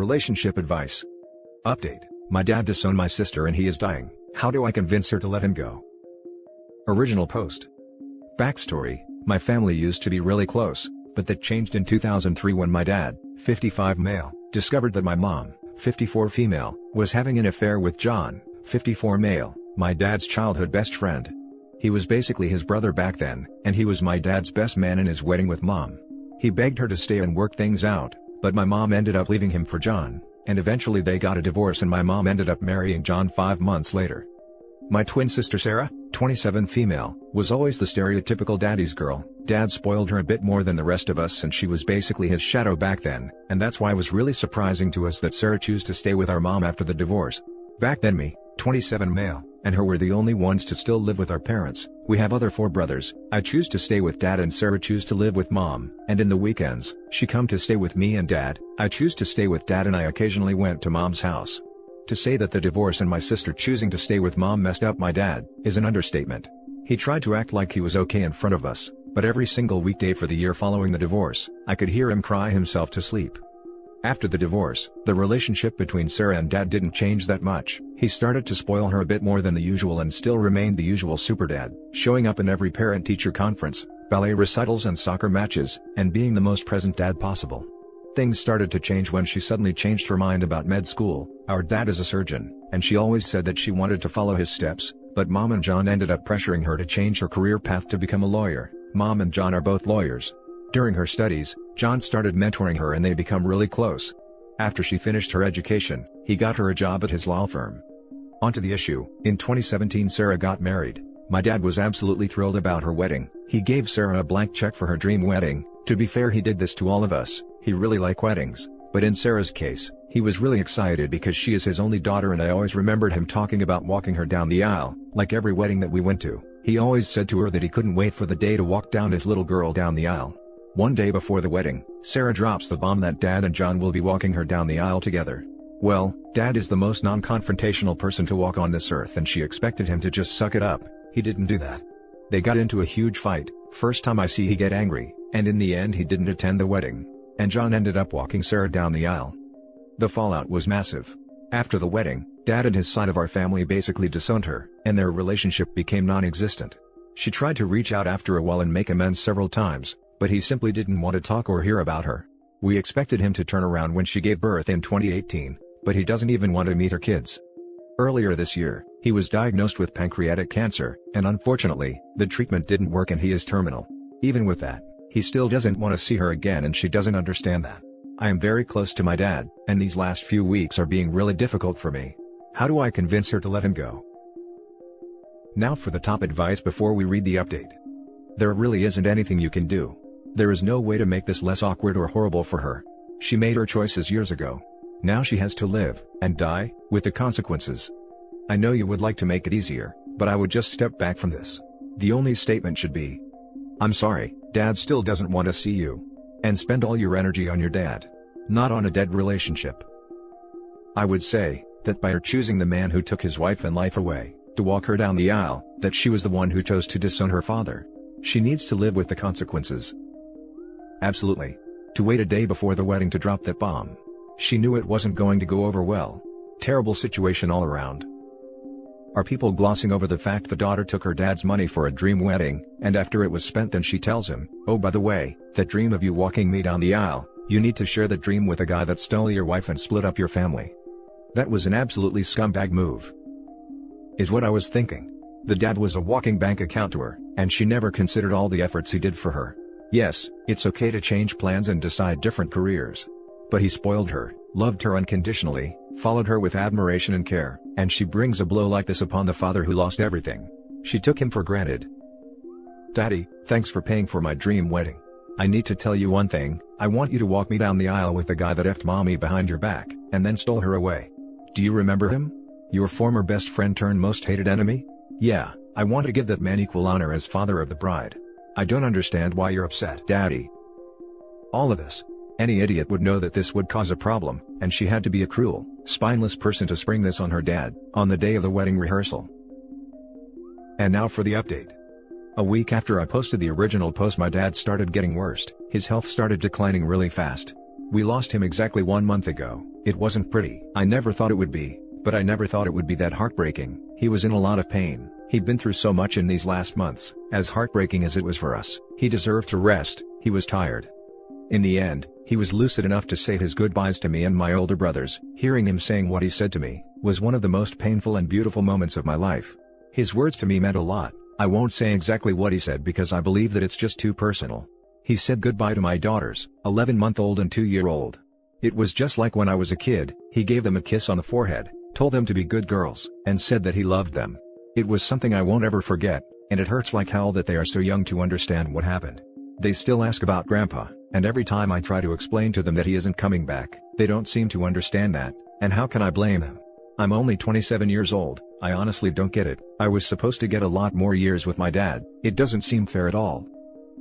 Relationship advice. Update: my dad disowned my sister and he is dying. How do I convince her to let him go? Original post. Backstory: my family used to be really close, but that changed in 2003 when my dad, 55 male, discovered that my mom, 54 female, was having an affair with John, 54 male, my dad's childhood best friend. He was basically his brother back then, and he was my dad's best man in his wedding with mom. He begged her to stay and work things out, but my mom ended up leaving him for John, and eventually they got a divorce and my mom ended up marrying John 5 months later. My twin sister Sarah, 27 female, was always the stereotypical daddy's girl. Dad spoiled her a bit more than the rest of us and she was basically his shadow back then, and that's why it was really surprising to us that Sarah chose to stay with our mom after the divorce. Back then me, 27 male, and her were the only ones to still live with our parents. We have other 4 brothers. I choose to stay with dad and Sarah choose to live with mom, and in the weekends, she come to stay with me and dad. I choose to stay with dad and I occasionally went to mom's house. To say that the divorce and my sister choosing to stay with mom messed up my dad, is an understatement. He tried to act like he was okay in front of us, but every single weekday for the year following the divorce, I could hear him cry himself to sleep. After the divorce, the relationship between Sarah and dad didn't change that much. He started to spoil her a bit more than the usual and still remained the usual super dad, showing up in every parent-teacher conference, ballet recitals and soccer matches, and being the most present dad possible. Things started to change when she suddenly changed her mind about med school. Our dad is a surgeon, and she always said that she wanted to follow his steps, but mom and John ended up pressuring her to change her career path to become a lawyer. Mom and John are both lawyers. During her studies, John started mentoring her and they become really close. After she finished her education, he got her a job at his law firm. Onto the issue. In 2017 Sarah got married. My dad was absolutely thrilled about her wedding. He gave Sarah a blank check for her dream wedding. To be fair, he did this to all of us. He really liked weddings, but in Sarah's case, he was really excited because she is his only daughter and I always remembered him talking about walking her down the aisle. Like every wedding that we went to, he always said to her that he couldn't wait for the day to walk down his little girl down the aisle. One day before the wedding, Sarah drops the bomb that dad and John will be walking her down the aisle together. Well, dad is the most non-confrontational person to walk on this earth and she expected him to just suck it up. He didn't do that. They got into a huge fight. First time I see he get angry, and in the end he didn't attend the wedding. And John ended up walking Sarah down the aisle. The fallout was massive. After the wedding, dad and his side of our family basically disowned her, and their relationship became non-existent. She tried to reach out after a while and make amends several times, but he simply didn't want to talk or hear about her. We expected him to turn around when she gave birth in 2018, but he doesn't even want to meet her kids. Earlier this year, he was diagnosed with pancreatic cancer, and unfortunately, the treatment didn't work and he is terminal. Even with that, he still doesn't want to see her again and she doesn't understand that. I am very close to my dad, and these last few weeks are being really difficult for me. How do I convince her to let him go? Now for the top advice before we read the update. There really isn't anything you can do. There is no way to make this less awkward or horrible for her. She made her choices years ago. Now she has to live, and die, with the consequences. I know you would like to make it easier, but I would just step back from this. The only statement should be, I'm sorry, dad still doesn't want to see you. And spend all your energy on your dad. Not on a dead relationship. I would say, that by her choosing the man who took his wife and life away, to walk her down the aisle, that she was the one who chose to disown her father. She needs to live with the consequences. Absolutely. To wait a day before the wedding to drop that bomb. She knew it wasn't going to go over well. Terrible situation all around. Are people glossing over the fact the daughter took her dad's money for a dream wedding, and after it was spent then she tells him, oh by the way, that dream of you walking me down the aisle, you need to share that dream with a guy that stole your wife and split up your family. That was an absolutely scumbag move. Is what I was thinking. The dad was a walking bank account to her, and she never considered all the efforts he did for her. Yes, it's okay to change plans and decide different careers. But he spoiled her, loved her unconditionally, followed her with admiration and care, and she brings a blow like this upon the father who lost everything. She took him for granted. Daddy, thanks for paying for my dream wedding. I need to tell you one thing, I want you to walk me down the aisle with the guy that effed mommy behind your back, and then stole her away. Do you remember him? Your former best friend turned most hated enemy? Yeah, I want to give that man equal honor as father of the bride. I don't understand why you're upset, Daddy. All of this. Any idiot would know that this would cause a problem, and she had to be a cruel, spineless person to spring this on her dad, on the day of the wedding rehearsal. And now for the update. A week after I posted the original post my dad started getting worse. His health started declining really fast. We lost him exactly 1 month ago. It wasn't pretty. I never thought it would be, but I never thought it would be that heartbreaking. He was in a lot of pain. He'd been through so much in these last months. As heartbreaking as it was for us, he deserved to rest. He was tired. In the end, he was lucid enough to say his goodbyes to me and my older brothers. Hearing him saying what he said to me was one of the most painful and beautiful moments of my life. His words to me meant a lot. I won't say exactly what he said because I believe that it's just too personal. He said goodbye to my daughters, 11-month-old and 2-year-old. It was just like when I was a kid. He gave them a kiss on the forehead, told them to be good girls, and said that he loved them. It was something I won't ever forget, and it hurts like hell that they are so young to understand what happened. They still ask about Grandpa, and every time I try to explain to them that he isn't coming back, they don't seem to understand that, and how can I blame them? I'm only 27 years old, I honestly don't get it. I was supposed to get a lot more years with my dad. It doesn't seem fair at all.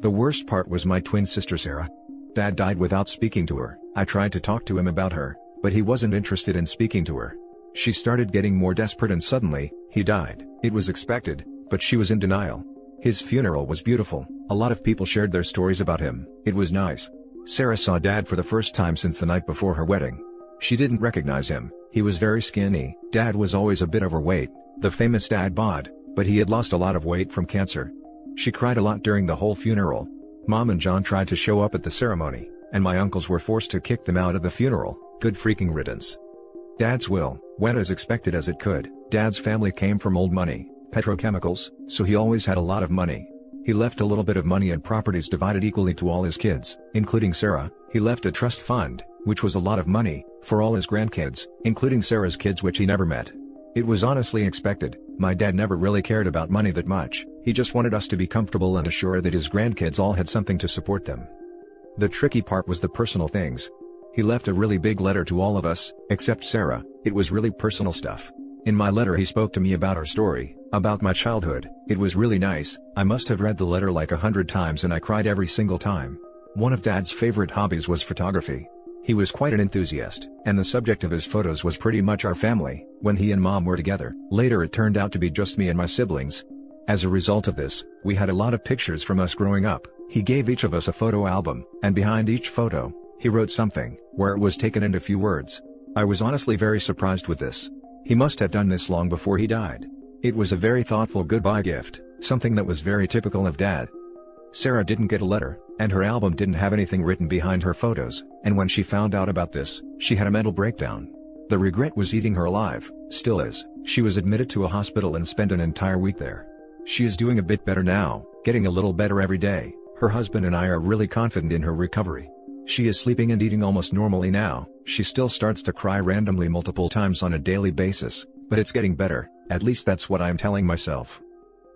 The worst part was my twin sister Sarah. Dad died without speaking to her. I tried to talk to him about her, but he wasn't interested in speaking to her. She started getting more desperate and suddenly, he died. It was expected, but she was in denial. His funeral was beautiful. A lot of people shared their stories about him. It was nice. Sarah saw Dad for the first time since the night before her wedding. She didn't recognize him. He was very skinny. Dad was always a bit overweight, the famous dad bod, but he had lost a lot of weight from cancer. She cried a lot during the whole funeral. Mom and John tried to show up at the ceremony, and my uncles were forced to kick them out of the funeral. Good freaking riddance. Dad's will went as expected as it could. Dad's family came from old money, petrochemicals, so he always had a lot of money. He left a little bit of money and properties divided equally to all his kids, including Sarah. He left a trust fund, which was a lot of money, for all his grandkids, including Sarah's kids which he never met. It was honestly expected. My dad never really cared about money that much. He just wanted us to be comfortable and assured that his grandkids all had something to support them. The tricky part was the personal things. He left a really big letter to all of us, except Sarah. It was really personal stuff. In my letter he spoke to me about our story, about my childhood. It was really nice. I must have read the letter like 100 times and I cried every single time. One of Dad's favorite hobbies was photography. He was quite an enthusiast, and the subject of his photos was pretty much our family, when he and Mom were together. Later it turned out to be just me and my siblings. As a result of this, we had a lot of pictures from us growing up. He gave each of us a photo album, and behind each photo, he wrote something, where it was taken in a few words. I was honestly very surprised with this. He must have done this long before he died. It was a very thoughtful goodbye gift, something that was very typical of Dad. Sarah didn't get a letter, and her album didn't have anything written behind her photos, and when she found out about this, she had a mental breakdown. The regret was eating her alive, still is. She was admitted to a hospital and spent an entire week there. She is doing a bit better now, getting a little better every day. Her husband and I are really confident in her recovery. She is sleeping and eating almost normally now. She still starts to cry randomly multiple times on a daily basis, but it's getting better, at least that's what I'm telling myself.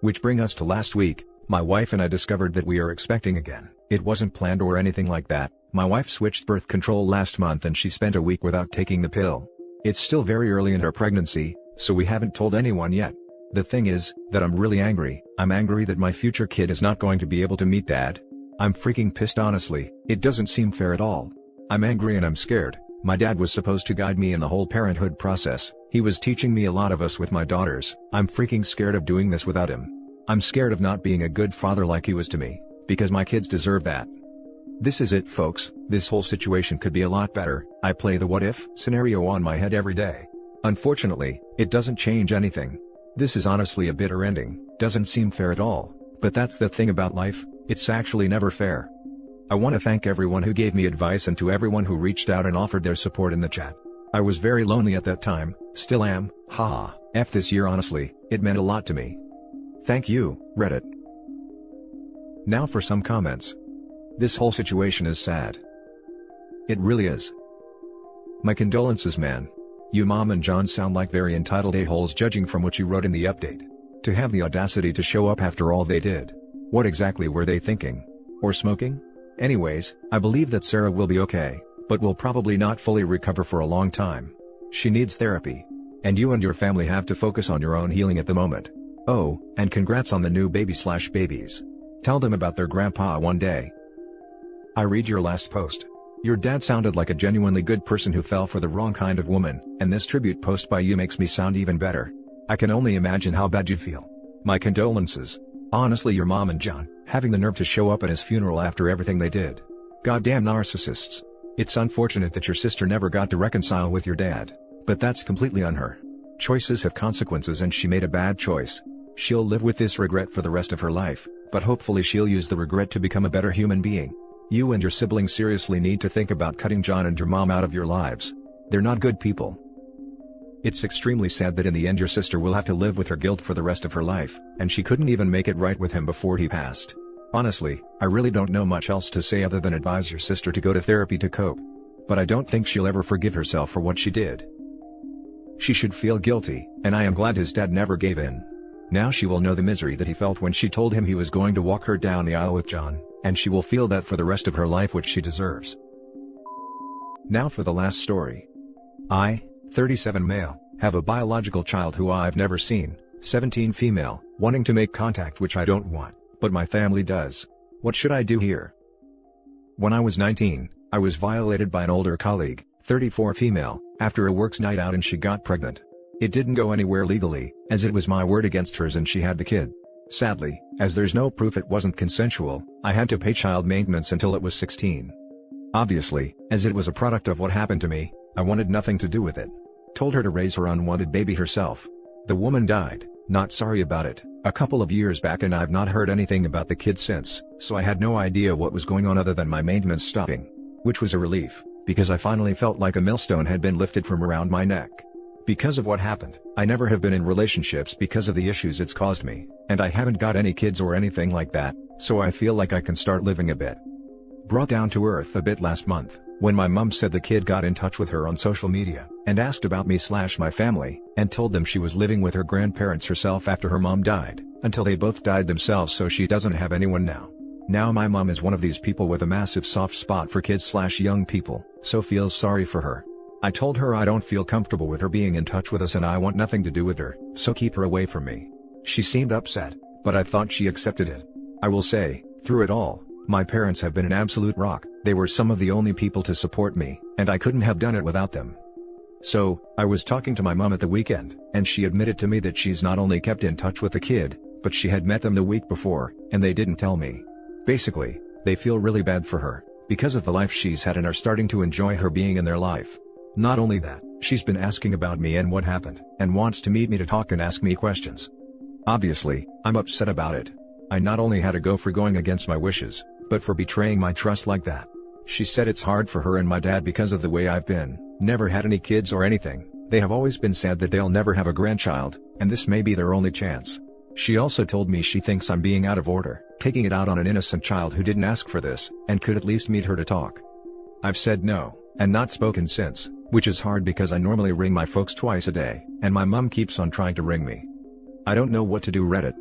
Which brings us to last week. My wife and I discovered that we are expecting again. It wasn't planned or anything like that. My wife switched birth control last month and she spent a week without taking the pill. It's still very early in her pregnancy, so we haven't told anyone yet. The thing is, that I'm really angry. I'm angry that my future kid is not going to be able to meet Dad. I'm freaking pissed honestly. It doesn't seem fair at all. I'm angry and I'm scared. My dad was supposed to guide me in the whole parenthood process. He was teaching me a lot of us with my daughters. I'm freaking scared of doing this without him. I'm scared of not being a good father like he was to me, because my kids deserve that. This is it, folks. This whole situation could be a lot better. I play the what if scenario on my head every day. Unfortunately, it doesn't change anything. This is honestly a bitter ending. Doesn't seem fair at all, but that's the thing about life. It's actually never fair. I want to thank everyone who gave me advice and to everyone who reached out and offered their support in the chat. I was very lonely at that time, still am, haha. F this year honestly, it meant a lot to me. Thank you, Reddit. Now for some comments. This whole situation is sad. It really is. My condolences, man. You Mom and John sound like very entitled a-holes judging from what you wrote in the update. To have the audacity to show up after all they did. What exactly were they thinking? Or smoking? Anyways, I believe that Sarah will be okay, but will probably not fully recover for a long time. She needs therapy. And you and your family have to focus on your own healing at the moment. Oh, and congrats on the new baby/babies. Tell them about their grandpa one day. I read your last post. Your dad sounded like a genuinely good person who fell for the wrong kind of woman, and this tribute post by you makes me sound even better. I can only imagine how bad you feel. My condolences. Honestly, your mom and John, having the nerve to show up at his funeral after everything they did. Goddamn narcissists. It's unfortunate that your sister never got to reconcile with your dad, but that's completely on her. Choices have consequences and she made a bad choice. She'll live with this regret for the rest of her life, but hopefully she'll use the regret to become a better human being. You and your siblings seriously need to think about cutting John and your mom out of your lives. They're not good people. It's extremely sad that in the end your sister will have to live with her guilt for the rest of her life, and she couldn't even make it right with him before he passed. Honestly, I really don't know much else to say other than advise your sister to go to therapy to cope. But I don't think she'll ever forgive herself for what she did. She should feel guilty, and I am glad his dad never gave in. Now she will know the misery that he felt when she told him he was going to walk her down the aisle with John, and she will feel that for the rest of her life, which she deserves. Now for the last story. I, 37 male, have a biological child who I've never seen, 17 female, wanting to make contact which I don't want, but my family does. What should I do here? When I was 19, I was violated by an older colleague, 34 female, after a works night out and she got pregnant. It didn't go anywhere legally, as it was my word against hers and she had the kid. Sadly, as there's no proof it wasn't consensual, I had to pay child maintenance until it was 16. Obviously, as it was a product of what happened to me, I wanted nothing to do with it. Told her to raise her unwanted baby herself. The woman died, not sorry about it, a couple of years back, and I've not heard anything about the kid since, so I had no idea what was going on other than my maintenance stopping. Which was a relief, because I finally felt like a millstone had been lifted from around my neck. Because of what happened, I never have been in relationships because of the issues it's caused me, and I haven't got any kids or anything like that, so I feel like I can start living a bit. Brought down to earth a bit last month, when my mum said the kid got in touch with her on social media, and asked about me/my family, and told them she was living with her grandparents herself after her mom died, until they both died themselves, so she doesn't have anyone now. Now my mom is one of these people with a massive soft spot for kids/young people, so feels sorry for her. I told her I don't feel comfortable with her being in touch with us and I want nothing to do with her, so keep her away from me. She seemed upset, but I thought she accepted it. I will say, through it all, my parents have been an absolute rock. They were some of the only people to support me, and I couldn't have done it without them. So, I was talking to my mom at the weekend, and she admitted to me that she's not only kept in touch with the kid, but she had met them the week before, and they didn't tell me. Basically, they feel really bad for her, because of the life she's had and are starting to enjoy her being in their life. Not only that, she's been asking about me and what happened, and wants to meet me to talk and ask me questions. Obviously, I'm upset about it. I not only had to go for going against my wishes, but for betraying my trust like that. She said it's hard for her and my dad because of the way I've been, never had any kids or anything. They have always been sad that they'll never have a grandchild, and this may be their only chance. She also told me she thinks I'm being out of order, taking it out on an innocent child who didn't ask for this, and could at least meet her to talk. I've said no, and not spoken since, which is hard because I normally ring my folks twice a day, and my mom keeps on trying to ring me. I don't know what to do. Reddit.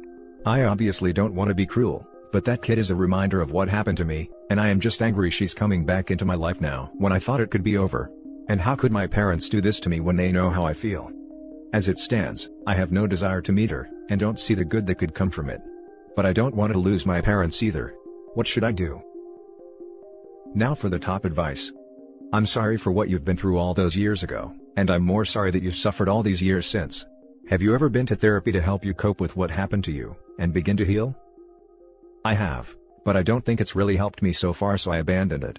I obviously don't want to be cruel, but that kid is a reminder of what happened to me, and I am just angry she's coming back into my life now when I thought it could be over. And how could my parents do this to me when they know how I feel? As it stands, I have no desire to meet her, and don't see the good that could come from it. But I don't want to lose my parents either. What should I do? Now for the top advice. I'm sorry for what you've been through all those years ago, and I'm more sorry that you've suffered all these years since. Have you ever been to therapy to help you cope with what happened to you, and begin to heal? I have, but I don't think it's really helped me so far, so I abandoned it.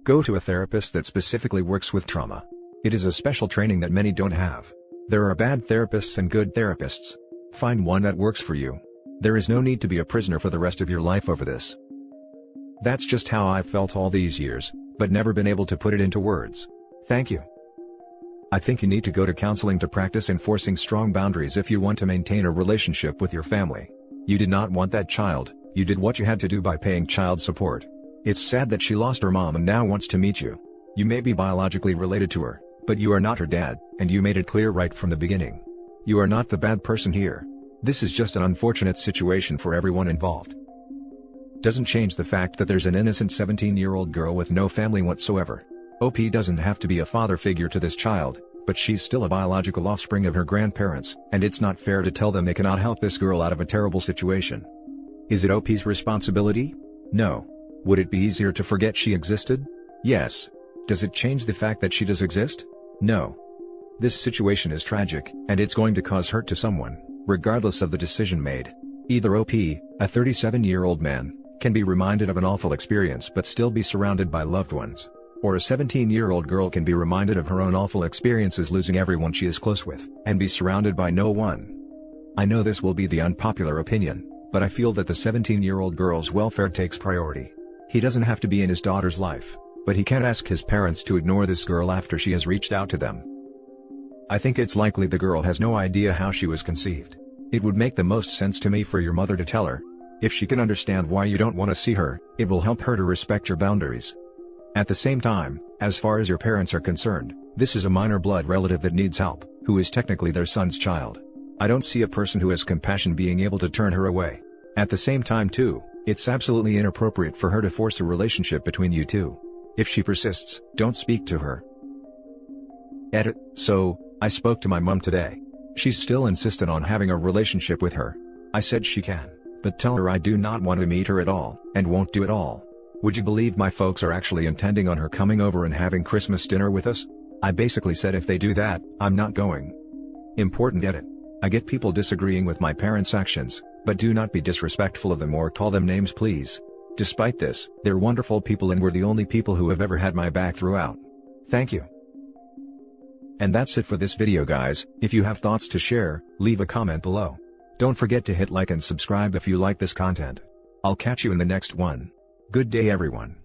Go to a therapist that specifically works with trauma. It is a special training that many don't have. There are bad therapists and good therapists. Find one that works for you. There is no need to be a prisoner for the rest of your life over this. That's just how I've felt all these years, but never been able to put it into words. Thank you. I think you need to go to counseling to practice enforcing strong boundaries if you want to maintain a relationship with your family. You did not want that child, you did what you had to do by paying child support. It's sad that she lost her mom and now wants to meet you. You may be biologically related to her, but you are not her dad, and you made it clear right from the beginning. You are not the bad person here. This is just an unfortunate situation for everyone involved. Doesn't change the fact that there's an innocent 17-year-old girl with no family whatsoever. OP doesn't have to be a father figure to this child, but she's still a biological offspring of her grandparents, and it's not fair to tell them they cannot help this girl out of a terrible situation. Is it OP's responsibility? No. Would it be easier to forget she existed? Yes. Does it change the fact that she does exist? No. This situation is tragic, and it's going to cause hurt to someone, regardless of the decision made. Either OP, a 37-year-old man, can be reminded of an awful experience but still be surrounded by loved ones. Or a 17-year-old girl can be reminded of her own awful experiences losing everyone she is close with, and be surrounded by no one. I know this will be the unpopular opinion, but I feel that the 17-year-old girl's welfare takes priority. He doesn't have to be in his daughter's life, but he can't ask his parents to ignore this girl after she has reached out to them. I think it's likely the girl has no idea how she was conceived. It would make the most sense to me for your mother to tell her. If she can understand why you don't want to see her, it will help her to respect your boundaries. At the same time, as far as your parents are concerned, this is a minor blood relative that needs help, who is technically their son's child. I don't see a person who has compassion being able to turn her away. At the same time too, it's absolutely inappropriate for her to force a relationship between you two. If she persists, don't speak to her. Edit. So, I spoke to my mom today. She's still insistent on having a relationship with her. I said she can, but tell her I do not want to meet her at all, and won't do it all. Would you believe my folks are actually intending on her coming over and having Christmas dinner with us? I basically said if they do that, I'm not going. Important edit. I get people disagreeing with my parents' actions, but do not be disrespectful of them or call them names please. Despite this, they're wonderful people and were the only people who have ever had my back throughout. Thank you. And that's it for this video guys. If you have thoughts to share, leave a comment below. Don't forget to hit like and subscribe if you like this content. I'll catch you in the next one. Good day everyone.